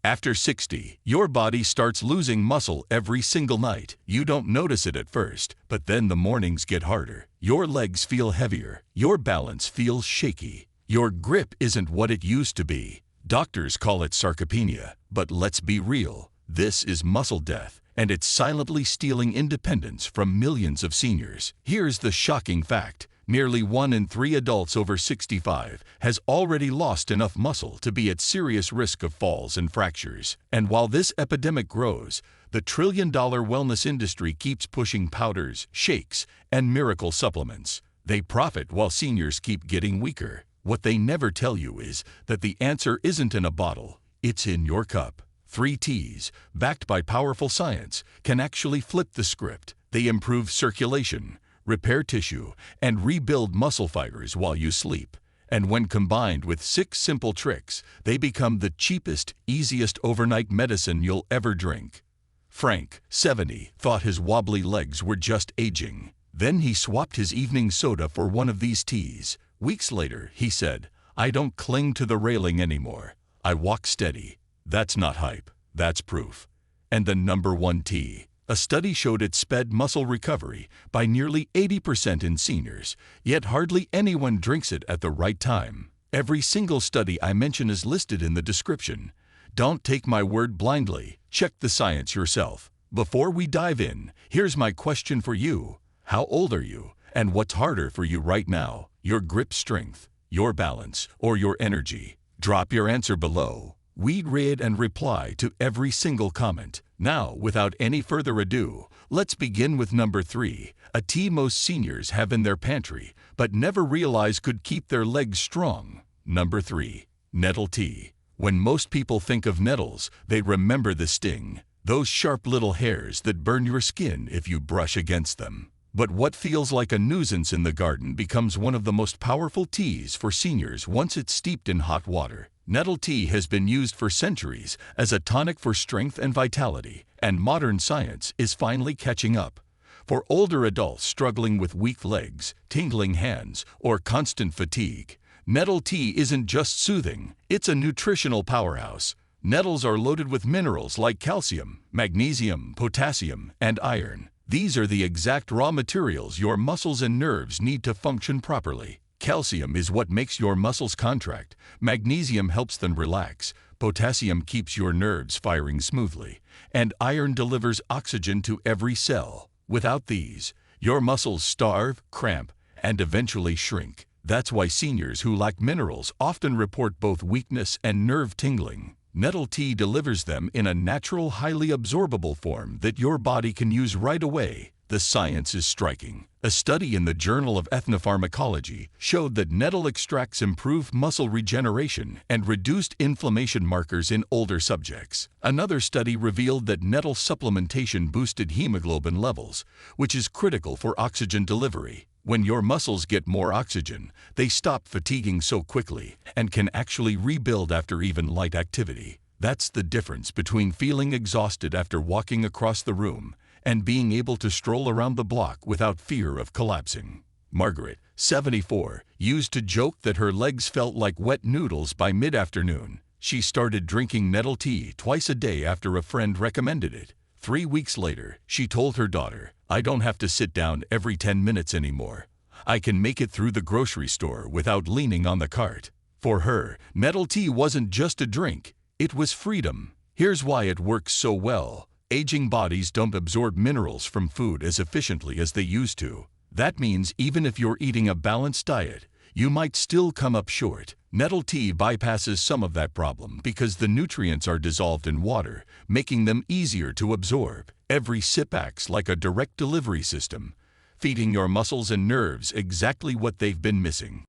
After 60, your body starts losing muscle every single night. You don't notice it at first, but then the mornings get harder. Your legs feel heavier. Your balance feels shaky. Your grip isn't what it used to be. Doctors call it sarcopenia, but let's be real. This is muscle death, and it's silently stealing independence from millions of seniors. Here's the shocking fact. Nearly 1 in 3 adults over 65 has already lost enough muscle to be at serious risk of falls and fractures. And while this epidemic grows, the trillion-dollar wellness industry keeps pushing powders, shakes, and miracle supplements. They profit while seniors keep getting weaker. What they never tell you is that the answer isn't in a bottle, it's in your cup. 3 T's, backed by powerful science, can actually flip the script. They improve circulation, repair tissue, and rebuild muscle fibers while you sleep. And when combined with 6 simple tricks, they become the cheapest, easiest overnight medicine you'll ever drink. Frank, 70, thought his wobbly legs were just aging. Then he swapped his evening soda for one of these teas. Weeks later, he said, "I don't cling to the railing anymore. I walk steady." That's not hype, that's proof. And the #1 tea. A study showed it sped muscle recovery by nearly 80% in seniors, yet hardly anyone drinks it at the right time. Every single study I mention is listed in the description. Don't take my word blindly, check the science yourself. Before we dive in, here's my question for you. How old are you? And what's harder for you right now? Your grip strength, your balance, or your energy? Drop your answer below. We'd read and reply to every single comment. Now, without any further ado, let's begin with number 3, a tea most seniors have in their pantry, but never realize could keep their legs strong. Number 3, nettle tea. When most people think of nettles, they remember the sting, those sharp little hairs that burn your skin if you brush against them. But what feels like a nuisance in the garden becomes one of the most powerful teas for seniors once it's steeped in hot water. Nettle tea has been used for centuries as a tonic for strength and vitality, and modern science is finally catching up. For older adults struggling with weak legs, tingling hands, or constant fatigue, nettle tea isn't just soothing, it's a nutritional powerhouse. Nettles are loaded with minerals like calcium, magnesium, potassium, and iron. These are the exact raw materials your muscles and nerves need to function properly. Calcium is what makes your muscles contract, magnesium helps them relax, potassium keeps your nerves firing smoothly, and iron delivers oxygen to every cell. Without these, your muscles starve, cramp, and eventually shrink. That's why seniors who lack minerals often report both weakness and nerve tingling. Nettle tea delivers them in a natural, highly absorbable form that your body can use right away. The science is striking. A study in the Journal of Ethnopharmacology showed that nettle extracts improved muscle regeneration and reduced inflammation markers in older subjects. Another study revealed that nettle supplementation boosted hemoglobin levels, which is critical for oxygen delivery. When your muscles get more oxygen, they stop fatiguing so quickly and can actually rebuild after even light activity. That's the difference between feeling exhausted after walking across the room and being able to stroll around the block without fear of collapsing. Margaret, 74, used to joke that her legs felt like wet noodles by mid-afternoon. She started drinking nettle tea twice a day after a friend recommended it. 3 weeks later, she told her daughter, "I don't have to sit down every 10 minutes anymore. I can make it through the grocery store without leaning on the cart." For her, nettle tea wasn't just a drink, it was freedom. Here's why it works so well. Aging bodies don't absorb minerals from food as efficiently as they used to. That means even if you're eating a balanced diet, you might still come up short. Nettle tea bypasses some of that problem because the nutrients are dissolved in water, making them easier to absorb. Every sip acts like a direct delivery system, feeding your muscles and nerves exactly what they've been missing.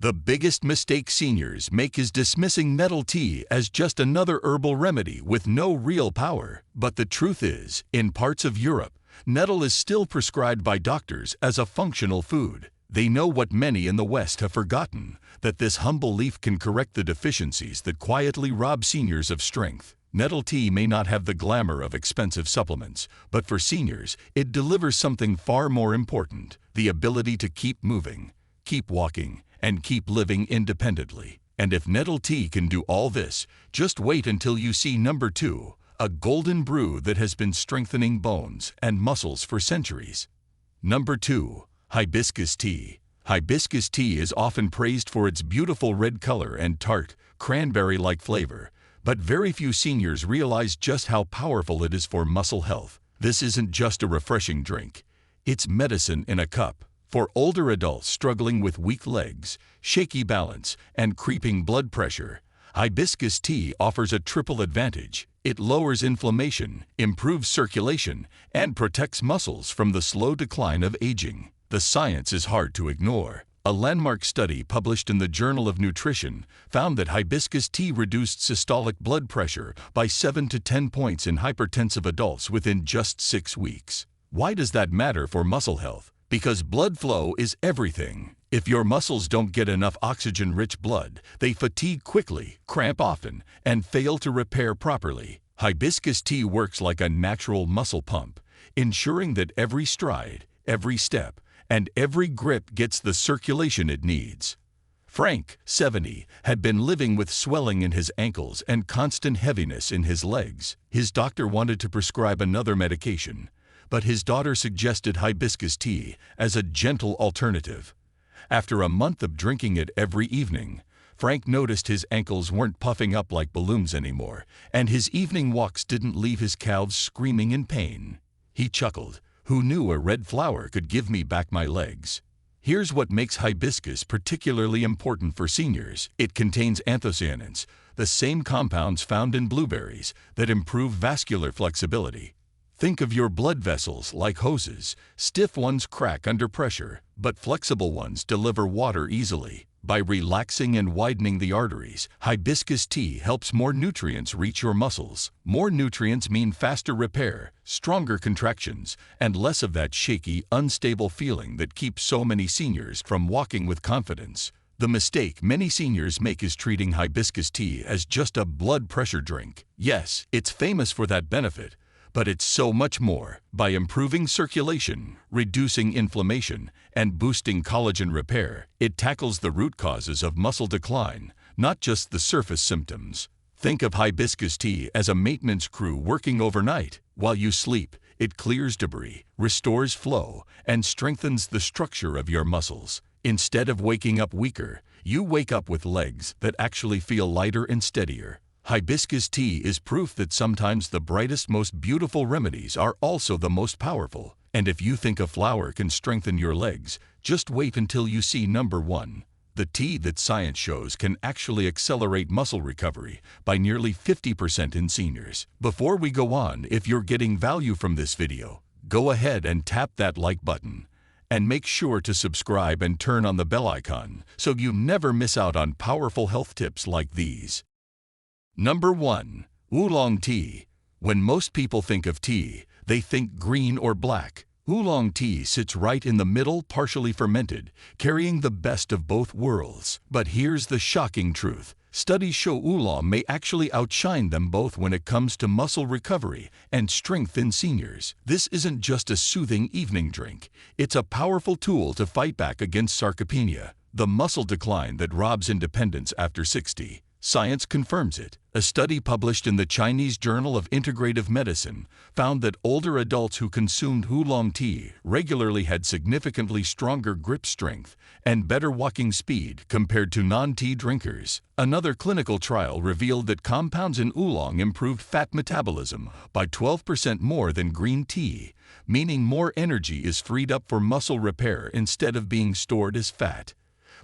The biggest mistake seniors make is dismissing nettle tea as just another herbal remedy with no real power. But the truth is, in parts of Europe, nettle is still prescribed by doctors as a functional food. They know what many in the West have forgotten, that this humble leaf can correct the deficiencies that quietly rob seniors of strength. Nettle tea may not have the glamour of expensive supplements, but for seniors, it delivers something far more important: the ability to keep moving, keep walking, and keep living independently. And if nettle tea can do all this, just wait until you see number 2, a golden brew that has been strengthening bones and muscles for centuries. Number 2. Hibiscus tea. Hibiscus tea is often praised for its beautiful red color and tart, cranberry-like flavor, but very few seniors realize just how powerful it is for muscle health. This isn't just a refreshing drink. It's medicine in a cup. For older adults struggling with weak legs, shaky balance, and creeping blood pressure, hibiscus tea offers a triple advantage. It lowers inflammation, improves circulation, and protects muscles from the slow decline of aging. The science is hard to ignore. A landmark study published in the Journal of Nutrition found that hibiscus tea reduced systolic blood pressure by 7 to 10 points in hypertensive adults within just 6 weeks. Why does that matter for muscle health? Because blood flow is everything. If your muscles don't get enough oxygen-rich blood, they fatigue quickly, cramp often, and fail to repair properly. Hibiscus tea works like a natural muscle pump, ensuring that every stride, every step, and every grip gets the circulation it needs. Frank, 70, had been living with swelling in his ankles and constant heaviness in his legs. His doctor wanted to prescribe another medication, but his daughter suggested hibiscus tea as a gentle alternative. After a month of drinking it every evening, Frank noticed his ankles weren't puffing up like balloons anymore, and his evening walks didn't leave his calves screaming in pain. He chuckled. Who knew a red flower could give me back my legs? Here's what makes hibiscus particularly important for seniors. It contains anthocyanins, the same compounds found in blueberries that improve vascular flexibility. Think of your blood vessels like hoses. Stiff ones crack under pressure, but flexible ones deliver water easily. By relaxing and widening the arteries, hibiscus tea helps more nutrients reach your muscles. More nutrients mean faster repair, stronger contractions, and less of that shaky, unstable feeling that keeps so many seniors from walking with confidence. The mistake many seniors make is treating hibiscus tea as just a blood pressure drink. Yes, it's famous for that benefit, but it's so much more. By improving circulation, reducing inflammation, and boosting collagen repair, it tackles the root causes of muscle decline, not just the surface symptoms. Think of hibiscus tea as a maintenance crew working overnight. While you sleep, it clears debris, restores flow, and strengthens the structure of your muscles. Instead of waking up weaker, you wake up with legs that actually feel lighter and steadier. Hibiscus tea is proof that sometimes the brightest, most beautiful remedies are also the most powerful. And if you think a flower can strengthen your legs, just wait until you see number 1. The tea that science shows can actually accelerate muscle recovery by nearly 50% in seniors. Before we go on, if you're getting value from this video, go ahead and tap that like button. And make sure to subscribe and turn on the bell icon so you never miss out on powerful health tips like these. Number 1. Oolong tea. When most people think of tea, they think green or black. Oolong tea sits right in the middle, partially fermented, carrying the best of both worlds. But here's the shocking truth. Studies show oolong may actually outshine them both when it comes to muscle recovery and strength in seniors. This isn't just a soothing evening drink. It's a powerful tool to fight back against sarcopenia, the muscle decline that robs independence after 60. Science confirms it. A study published in the Chinese Journal of Integrative Medicine found that older adults who consumed oolong tea regularly had significantly stronger grip strength and better walking speed compared to non-tea drinkers. Another clinical trial revealed that compounds in oolong improved fat metabolism by 12% more than green tea, meaning more energy is freed up for muscle repair instead of being stored as fat.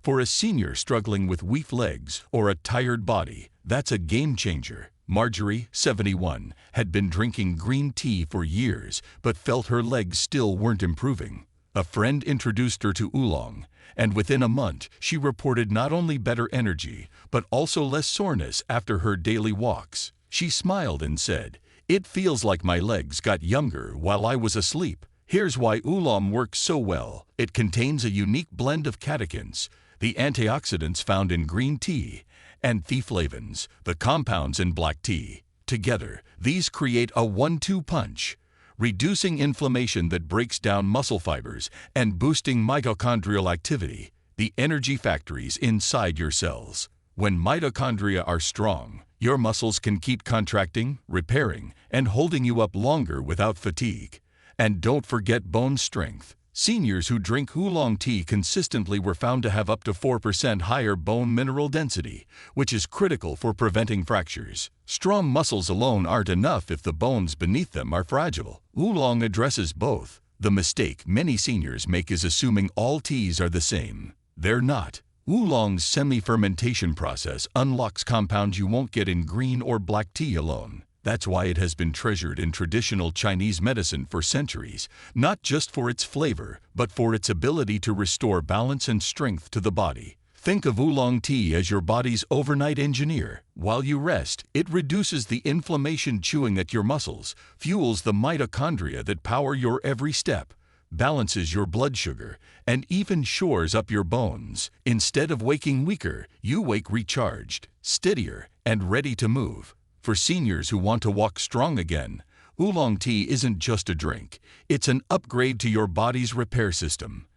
For a senior struggling with weak legs or a tired body, that's a game changer. Marjorie, 71, had been drinking green tea for years but felt her legs still weren't improving. A friend introduced her to oolong, and within a month she reported not only better energy but also less soreness after her daily walks. She smiled and said, "It feels like my legs got younger while I was asleep." Here's why oolong works so well. It contains a unique blend of catechins, the antioxidants found in green tea, and theflavins, the compounds in black tea. Together, these create a 1-2 punch, reducing inflammation that breaks down muscle fibers and boosting mitochondrial activity, the energy factories inside your cells. When mitochondria are strong, your muscles can keep contracting, repairing, and holding you up longer without fatigue. And don't forget bone strength. Seniors who drink oolong tea consistently were found to have up to 4% higher bone mineral density, which is critical for preventing fractures. Strong muscles alone aren't enough if the bones beneath them are fragile. Oolong addresses both. The mistake many seniors make is assuming all teas are the same. They're not. Oolong's semi-fermentation process unlocks compounds you won't get in green or black tea alone. That's why it has been treasured in traditional Chinese medicine for centuries, not just for its flavor, but for its ability to restore balance and strength to the body. Think of oolong tea as your body's overnight engineer. While you rest, it reduces the inflammation chewing at your muscles, fuels the mitochondria that power your every step, balances your blood sugar, and even shores up your bones. Instead of waking weaker, you wake recharged, steadier, and ready to move. For seniors who want to walk strong again, oolong tea isn't just a drink, it's an upgrade to your body's repair system.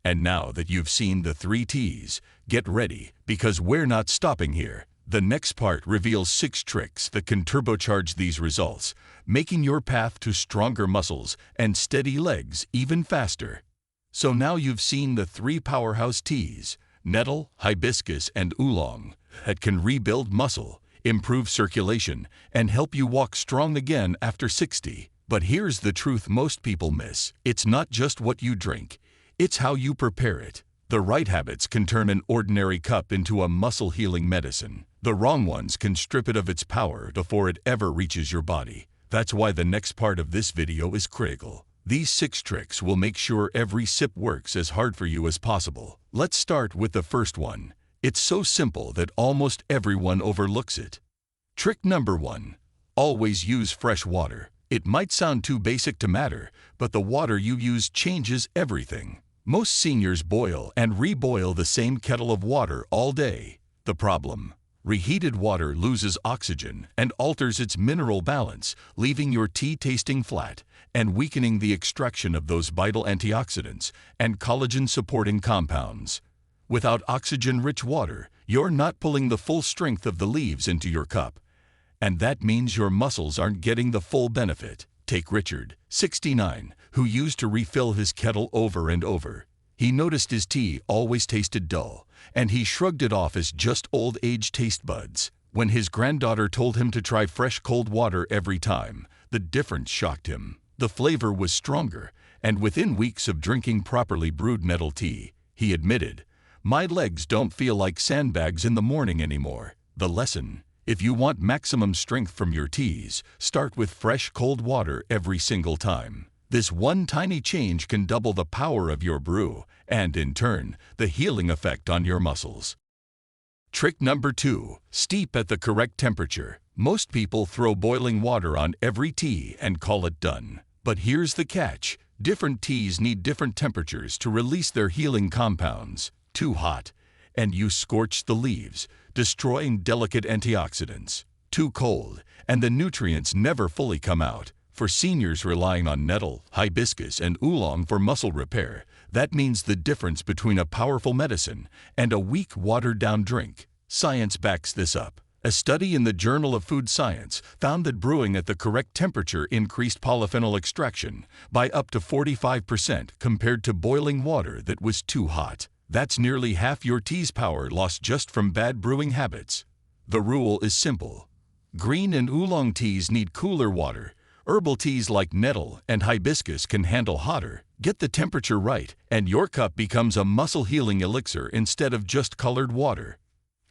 And now that you've seen the 3 T's, get ready, because we're not stopping here. The next part reveals 6 tricks that can turbocharge these results, making your path to stronger muscles and steady legs even faster. So now you've seen the 3 powerhouse teas, nettle, hibiscus, and oolong, that can rebuild muscle, improve circulation, and help you walk strong again after 60. But here's the truth most people miss. It's not just what you drink, it's how you prepare it. The right habits can turn an ordinary cup into a muscle-healing medicine. The wrong ones can strip it of its power before it ever reaches your body. That's why the next part of this video is critical. These 6 tricks will make sure every sip works as hard for you as possible. Let's start with the first one. It's so simple that almost everyone overlooks it. Trick number 1. Always use fresh water. It might sound too basic to matter, but the water you use changes everything. Most seniors boil and reboil the same kettle of water all day. The problem? Reheated water loses oxygen and alters its mineral balance, leaving your tea tasting flat and weakening the extraction of those vital antioxidants and collagen-supporting compounds. Without oxygen-rich water, you're not pulling the full strength of the leaves into your cup. And that means your muscles aren't getting the full benefit. Take Richard, 69, who used to refill his kettle over and over. He noticed his tea always tasted dull, and he shrugged it off as just old age taste buds. When his granddaughter told him to try fresh cold water every time, the difference shocked him. The flavor was stronger, and within weeks of drinking properly brewed nettle tea, he admitted, "My legs don't feel like sandbags in the morning anymore." The lesson: if you want maximum strength from your teas, start with fresh cold water every single time. This one tiny change can double the power of your brew and, in turn, the healing effect on your muscles. Trick number 2. Steep at the correct temperature. Most people throw boiling water on every tea and call it done. But here's the catch. Different teas need different temperatures to release their healing compounds. Too hot, and you scorch the leaves, destroying delicate antioxidants. Too cold, and the nutrients never fully come out. For seniors relying on nettle, hibiscus, and oolong for muscle repair, that means the difference between a powerful medicine and a weak, watered-down drink. Science backs this up. A study in the Journal of Food Science found that brewing at the correct temperature increased polyphenol extraction by up to 45% compared to boiling water that was too hot. That's nearly half your tea's power lost just from bad brewing habits. The rule is simple. Green and oolong teas need cooler water. Herbal teas like nettle and hibiscus can handle hotter. Get the temperature right, and your cup becomes a muscle-healing elixir instead of just colored water.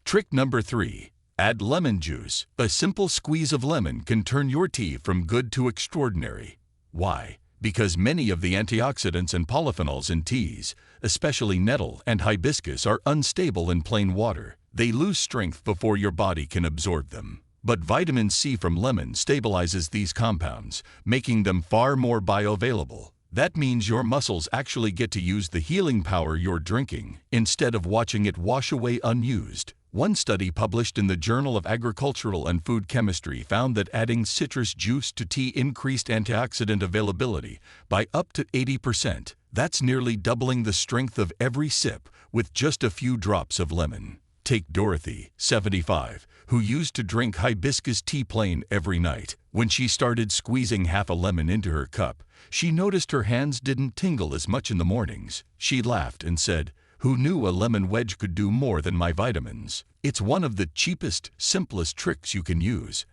Trick number 3. Add lemon juice. A simple squeeze of lemon can turn your tea from good to extraordinary. Why? Because many of the antioxidants and polyphenols in teas, especially nettle and hibiscus, are unstable in plain water. They lose strength before your body can absorb them. But vitamin C from lemon stabilizes these compounds, making them far more bioavailable. That means your muscles actually get to use the healing power you're drinking, instead of watching it wash away unused. One study published in the Journal of Agricultural and Food Chemistry found that adding citrus juice to tea increased antioxidant availability by up to 80%. That's nearly doubling the strength of every sip with just a few drops of lemon. Take Dorothy, 75, who used to drink hibiscus tea plain every night. When she started squeezing half a lemon into her cup, she noticed her hands didn't tingle as much in the mornings. She laughed and said, "Who knew a lemon wedge could do more than my vitamins?" It's one of the cheapest, simplest tricks you can use.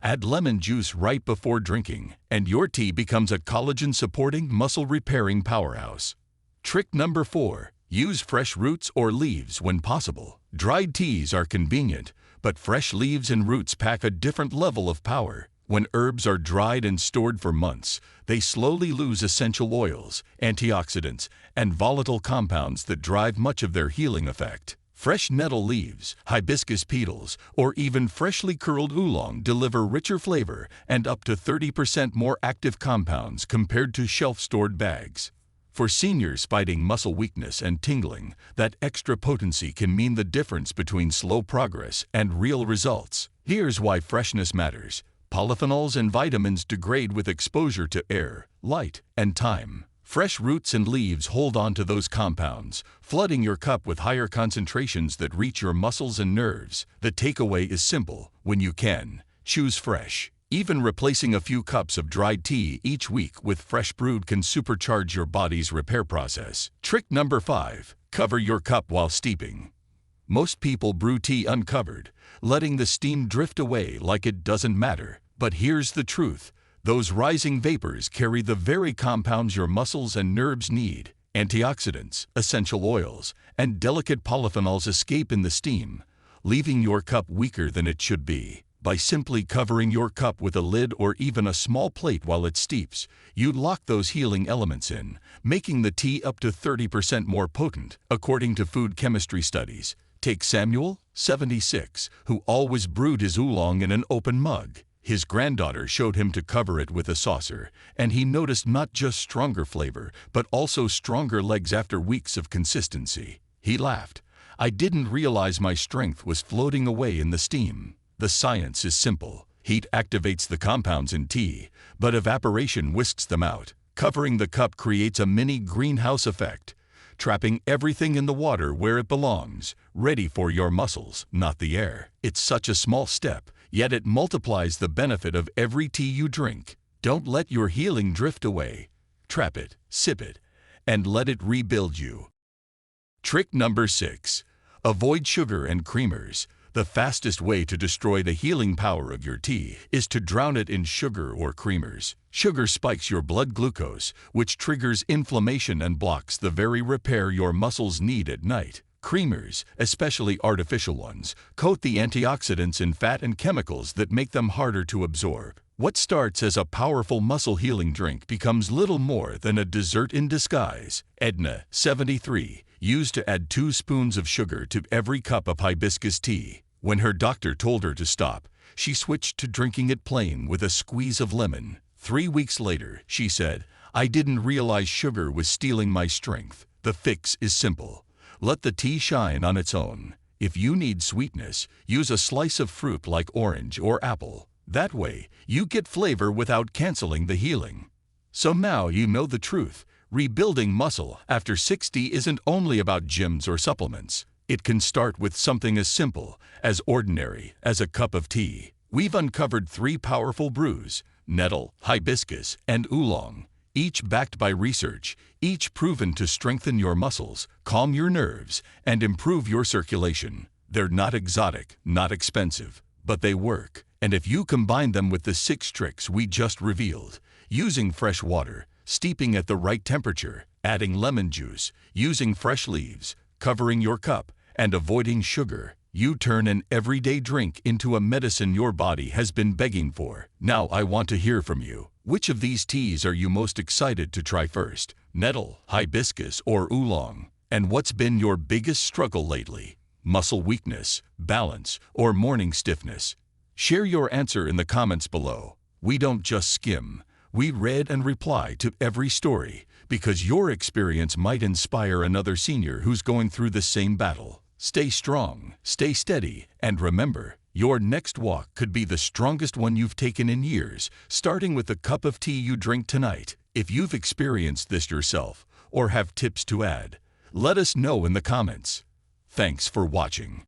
Add lemon juice right before drinking, and your tea becomes a collagen-supporting, muscle-repairing powerhouse. Trick number 4. Use fresh roots or leaves when possible. Dried teas are convenient, but fresh leaves and roots pack a different level of power. When herbs are dried and stored for months, they slowly lose essential oils, antioxidants, and volatile compounds that drive much of their healing effect. Fresh nettle leaves, hibiscus petals, or even freshly curled oolong deliver richer flavor and up to 30% more active compounds compared to shelf-stored bags. For seniors fighting muscle weakness and tingling, that extra potency can mean the difference between slow progress and real results. Here's why freshness matters. Polyphenols and vitamins degrade with exposure to air, light, and time. Fresh roots and leaves hold on to those compounds, flooding your cup with higher concentrations that reach your muscles and nerves. The takeaway is simple: when you can, choose fresh. Even replacing a few cups of dried tea each week with fresh brewed can supercharge your body's repair process. Trick number 5. Cover your cup while steeping. Most people brew tea uncovered, letting the steam drift away like it doesn't matter. But here's the truth. Those rising vapors carry the very compounds your muscles and nerves need. Antioxidants, essential oils, and delicate polyphenols escape in the steam, leaving your cup weaker than it should be. By simply covering your cup with a lid or even a small plate while it steeps, you lock those healing elements in, making the tea up to 30% more potent, according to food chemistry studies. Take Samuel, 76, who always brewed his oolong in an open mug. His granddaughter showed him to cover it with a saucer, and he noticed not just stronger flavor, but also stronger legs after weeks of consistency. He laughed. "I didn't realize my strength was floating away in the steam." The science is simple. Heat activates the compounds in tea, but evaporation whisks them out. Covering the cup creates a mini greenhouse effect, trapping everything in the water where it belongs, ready for your muscles, not the air. It's such a small step, yet it multiplies the benefit of every tea you drink. Don't let your healing drift away. Trap it, sip it, and let it rebuild you. Trick number 6. Avoid sugar and creamers. The fastest way to destroy the healing power of your tea is to drown it in sugar or creamers. Sugar spikes your blood glucose, which triggers inflammation and blocks the very repair your muscles need at night. Creamers, especially artificial ones, coat the antioxidants in fat and chemicals that make them harder to absorb. What starts as a powerful muscle-healing drink becomes little more than a dessert in disguise. Edna, 73, used to add 2 spoons of sugar to every cup of hibiscus tea. When her doctor told her to stop, she switched to drinking it plain with a squeeze of lemon. 3 weeks later, she said, "I didn't realize sugar was stealing my strength." The fix is simple. Let the tea shine on its own. If you need sweetness, use a slice of fruit like orange or apple. That way, you get flavor without canceling the healing. So now you know the truth. Rebuilding muscle after 60 isn't only about gyms or supplements. It can start with something as simple, as ordinary as a cup of tea. We've uncovered 3 powerful brews: nettle, hibiscus, and oolong, each backed by research, each proven to strengthen your muscles, calm your nerves, and improve your circulation. They're not exotic, not expensive, but they work. And if you combine them with the 6 tricks we just revealed, using fresh water, steeping at the right temperature, adding lemon juice, using fresh leaves, covering your cup, and avoiding sugar, you turn an everyday drink into a medicine your body has been begging for. Now I want to hear from you. Which of these teas are you most excited to try first? Nettle, hibiscus, or oolong? And what's been your biggest struggle lately? Muscle weakness, balance, or morning stiffness? Share your answer in the comments below. We don't just skim. We read and reply to every story, because your experience might inspire another senior who's going through the same battle. Stay strong, stay steady, and remember, your next walk could be the strongest one you've taken in years, starting with the cup of tea you drink tonight. If you've experienced this yourself, or have tips to add, let us know in the comments. Thanks for watching.